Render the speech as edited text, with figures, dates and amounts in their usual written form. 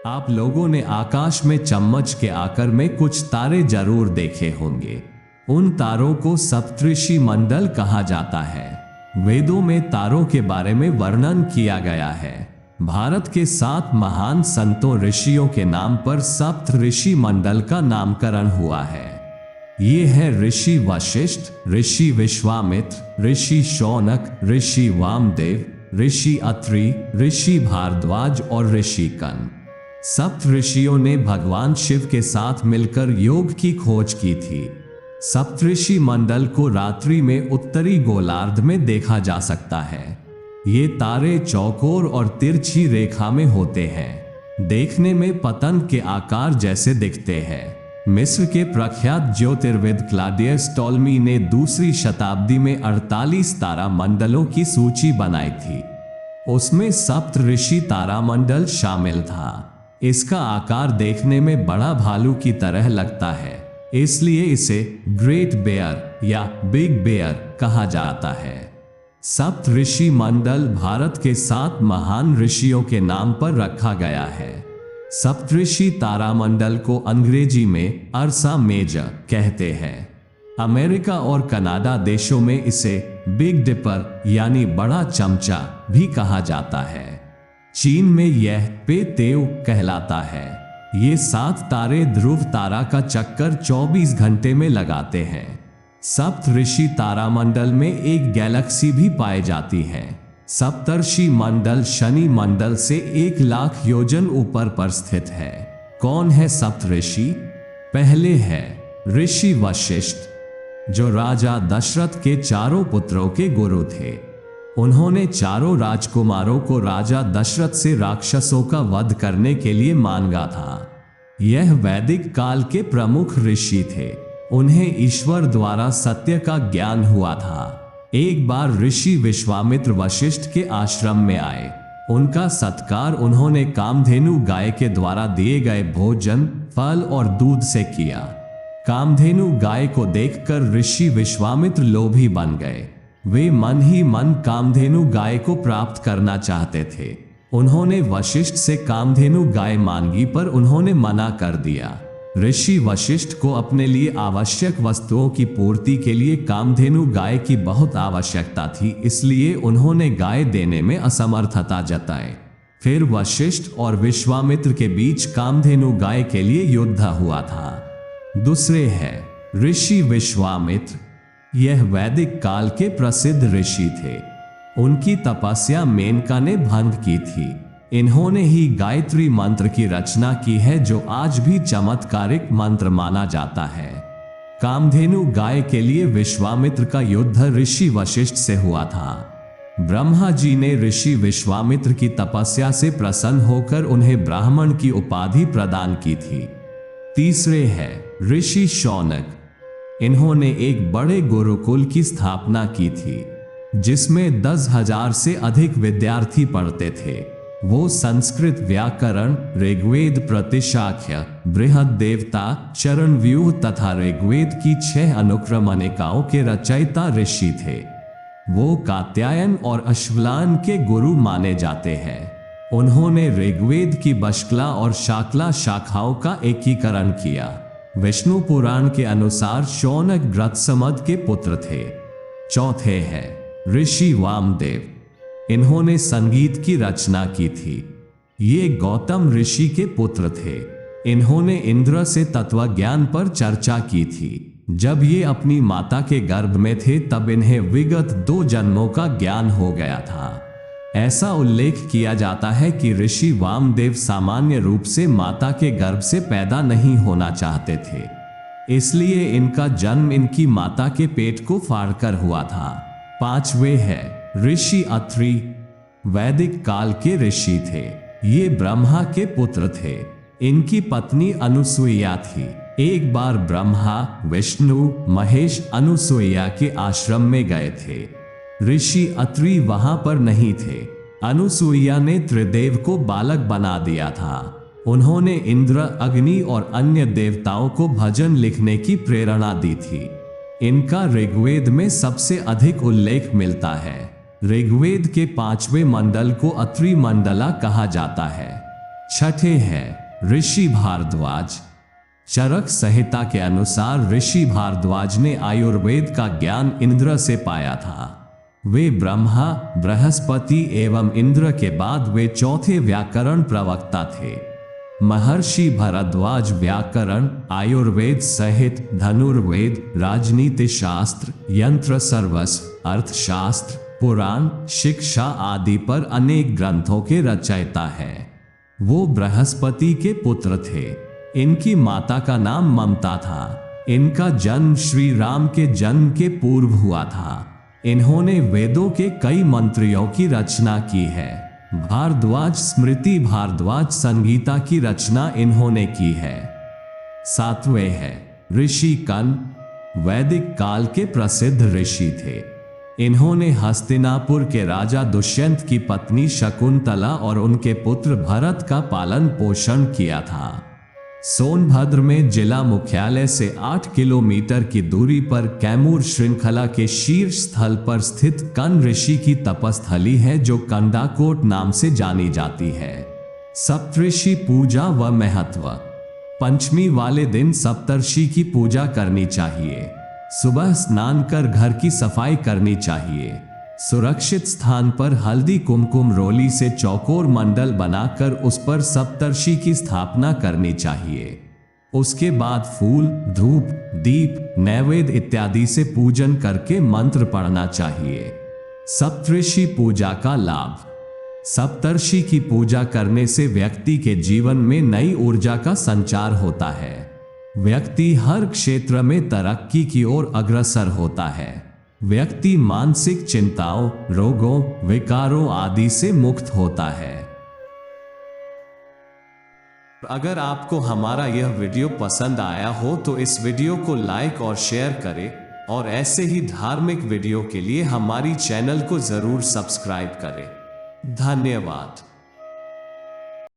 आप लोगों ने आकाश में चम्मच के आकार में कुछ तारे जरूर देखे होंगे। उन तारों को सप्तऋषि मंडल कहा जाता है। वेदों में तारों के बारे में वर्णन किया गया है। भारत के 7 महान संतों ऋषियों के नाम पर सप्तऋषि मंडल का नामकरण हुआ है। ये है ऋषि वशिष्ठ, ऋषि विश्वामित्र, ऋषि शौनक, ऋषि वामदेव, ऋषि अत्रि, ऋषि भारद्वाज और ऋषि कन। सप्त ऋषियों ने भगवान शिव के साथ मिलकर योग की खोज की थी। सप्तऋषि मंडल को रात्रि में उत्तरी गोलार्ध में देखा जा सकता है। ये तारे चौकोर और तिरछी रेखा में होते हैं। देखने में पतंग के आकार जैसे दिखते हैं। मिस्र के प्रख्यात ज्योतिर्विद क्लाडियस टॉलमी ने 2वीं शताब्दी में 48 तारा मंडलों की सूची बनाई थी। उसमें सप्तऋषि तारामंडल शामिल था। इसका आकार देखने में बड़ा भालू की तरह लगता है, इसलिए इसे ग्रेट बेयर या बिग बेयर कहा जाता है। सप्तऋषि मंडल भारत के 7 महान ऋषियों के नाम पर रखा गया है। सप्तऋषि तारामंडल को अंग्रेजी में अर्सा मेजर कहते हैं। अमेरिका और कनाडा देशों में इसे बिग डिपर यानी बड़ा चमचा भी कहा जाता है। चीन में यह पे तेव कहलाता है। ये 7 तारे ध्रुव तारा का चक्कर 24 घंटे में लगाते हैं। सप्तऋषि तारामंडल में एक गैलेक्सी भी पाई जाती है। सप्तर्षि मंडल शनि मंडल से 1 लाख योजन ऊपर पर स्थित है। कौन है सप्तऋषि? पहले है ऋषि वशिष्ठ, जो राजा दशरथ के 4 पुत्रों के गुरु थे। उन्होंने 4 राजकुमारों को राजा दशरथ से राक्षसों का वध करने के लिए मांगा था। यह वैदिक काल के प्रमुख ऋषि थे। उन्हें ईश्वर द्वारा सत्य का ज्ञान हुआ था। एक बार ऋषि विश्वामित्र वशिष्ठ के आश्रम में आए। उनका सत्कार उन्होंने कामधेनु गाय के द्वारा दिए गए भोजन, फल और दूध से किया। कामधेनु गाय को देखकर ऋषि विश्वामित्र लोभी बन गए। वे मन ही मन कामधेनु गाय को प्राप्त करना चाहते थे। उन्होंने वशिष्ठ से कामधेनु गाय मांगी, पर उन्होंने मना कर दिया। ऋषि वशिष्ठ को अपने लिए आवश्यक वस्तुओं की पूर्ति के लिए कामधेनु गाय की बहुत आवश्यकता थी, इसलिए उन्होंने गाय देने में असमर्थता जताई। फिर वशिष्ठ और विश्वामित्र के बीच कामधेनु गाय के लिए युद्ध हुआ था। दूसरे है ऋषि विश्वामित्र। यह वैदिक काल के प्रसिद्ध ऋषि थे। उनकी तपस्या मेनका ने भंग की थी। इन्होंने ही गायत्री मंत्र की रचना की है, जो आज भी चमत्कारिक मंत्र माना जाता है। कामधेनु गाय के लिए विश्वामित्र का युद्ध ऋषि वशिष्ठ से हुआ था। ब्रह्मा जी ने ऋषि विश्वामित्र की तपस्या से प्रसन्न होकर उन्हें ब्राह्मण की उपाधि प्रदान की थी। तीसरे है ऋषि शौनक। इन्होंने एक बड़े गुरुकुल की स्थापना की थी, जिसमें 10,000 से अधिक विद्यार्थी पढ़ते थे। वो संस्कृत व्याकरण, ऋग्वेद प्रतिशाख्य, बृहद देवता, चरण व्यूह तथा ऋग्वेद की 6 अनुक्रमणिकाओं के रचयिता ऋषि थे। वो कात्यायन और अश्वलायन के गुरु माने जाते हैं। उन्होंने ऋग्वेद की बशकला और शाकला शाखाओं का एकीकरण किया। विष्णु पुराण के अनुसार शौनक ग्रत्समद के पुत्र थे। चौथे है ऋषि वामदेव। इन्होंने संगीत की रचना की थी। ये गौतम ऋषि के पुत्र थे। इन्होंने इंद्र से तत्वज्ञान पर चर्चा की थी। जब ये अपनी माता के गर्भ में थे, तब इन्हें विगत 2 जन्मों का ज्ञान हो गया था। ऐसा उल्लेख किया जाता है कि ऋषि वामदेव सामान्य रूप से माता के गर्भ से पैदा नहीं होना चाहते थे, इसलिए इनका जन्म इनकी माता के पेट को फाड़कर हुआ था। 5वें है ऋषि अत्रि। वैदिक काल के ऋषि थे। ये ब्रह्मा के पुत्र थे। इनकी पत्नी अनुसुईया थी। एक बार ब्रह्मा, विष्णु, महेश अनुसुईया के आश्रम में गए थे। ऋषि अत्रि वहां पर नहीं थे। अनुसुईया ने त्रिदेव को बालक बना दिया था। उन्होंने इंद्र, अग्नि और अन्य देवताओं को भजन लिखने की प्रेरणा दी थी। इनका ऋग्वेद में सबसे अधिक उल्लेख मिलता है। ऋग्वेद के 5वें मंडल को अत्रि मंडला कहा जाता है। छठे है ऋषि भारद्वाज। चरक संहिता के अनुसार ऋषि भारद्वाज ने आयुर्वेद का ज्ञान इंद्र से पाया था। वे ब्रह्मा, बृहस्पति एवं इंद्र के बाद वे चौथे व्याकरण प्रवक्ता थे। महर्षि भारद्वाज व्याकरण, आयुर्वेद सहित धनुर्वेद, राजनीति शास्त्र, यंत्र सर्वस्व, अर्थशास्त्र, पुराण, शिक्षा आदि पर अनेक ग्रंथों के रचयिता है। वो बृहस्पति के पुत्र थे। इनकी माता का नाम ममता था। इनका जन्म श्री राम के जन्म के पूर्व हुआ था। इन्होंने वेदों के कई मंत्रियों की रचना की है। भारद्वाज स्मृति भारद्वाज संगीता की रचना इन्होंने की है। सातवें है ऋषि कन। वैदिक काल के प्रसिद्ध ऋषि थे। इन्होंने हस्तिनापुर के राजा दुष्यंत की पत्नी शकुंतला और उनके पुत्र भरत का पालन पोषण किया था। सोनभद्र में जिला मुख्यालय से 8 किलोमीटर की दूरी पर कैमूर श्रृंखला के शीर्ष स्थल पर स्थित कन ऋषि की तपस्थली है, जो कंडाकोट नाम से जानी जाती है। सप्तऋषि पूजा व महत्व। पंचमी वाले दिन सप्तर्षि की पूजा करनी चाहिए। सुबह स्नान कर घर की सफाई करनी चाहिए। सुरक्षित स्थान पर हल्दी कुमकुम रोली से चौकोर मंडल बनाकर उस पर सप्तर्षि की स्थापना करनी चाहिए। उसके बाद फूल, धूप, दीप, नैवेद्य इत्यादि से पूजन करके मंत्र पढ़ना चाहिए। सप्तऋषि पूजा का लाभ। सप्तर्षि की पूजा करने से व्यक्ति के जीवन में नई ऊर्जा का संचार होता है। व्यक्ति हर क्षेत्र में तरक्की की ओर अग्रसर होता है। व्यक्ति मानसिक चिंताओं, रोगों, विकारों आदि से मुक्त होता है। अगर आपको हमारा यह वीडियो पसंद आया हो तो इस वीडियो को लाइक और शेयर करें और ऐसे ही धार्मिक वीडियो के लिए हमारी चैनल को जरूर सब्सक्राइब करें। धन्यवाद।